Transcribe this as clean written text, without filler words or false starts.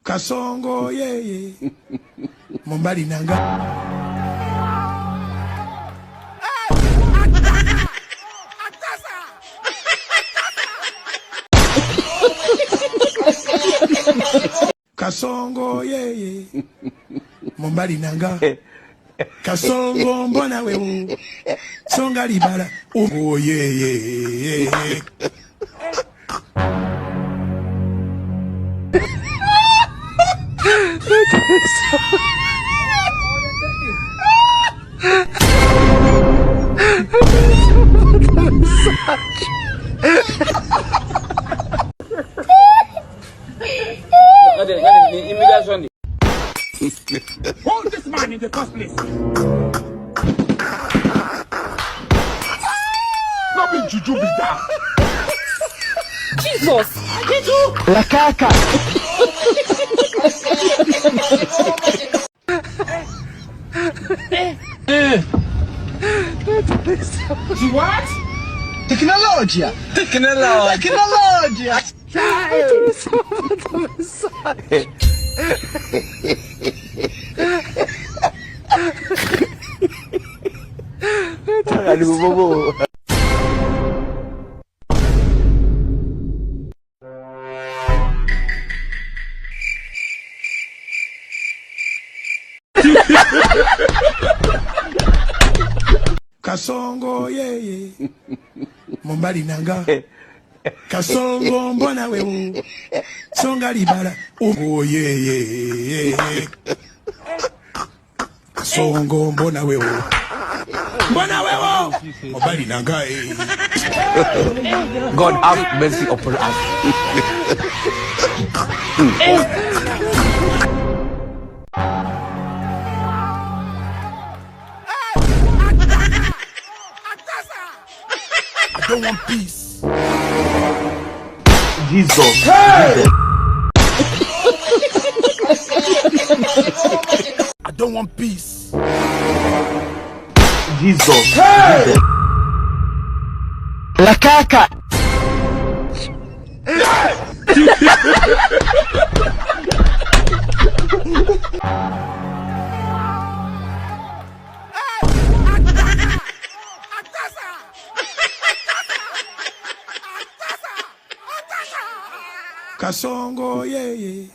Kasongo ye Mumbali nanga Kasongo ye Mumbali nanga Kasongo mbona wewe Songa libala oh ye Hold this man in the first place. Not be juju be that. Jesus! La caca! What? Tecnologia! Tecnologia! Aduh, bobo. Kasongo ye Mumbali nanga Kasongo mbona wewe Songa libala oh ye Kasongo mbona wewe Mumbali nanga God have mercy upon us. I don't want peace. Jesus. Hey! I don't want peace. Jesus. Hey! La caca! Kasongo ye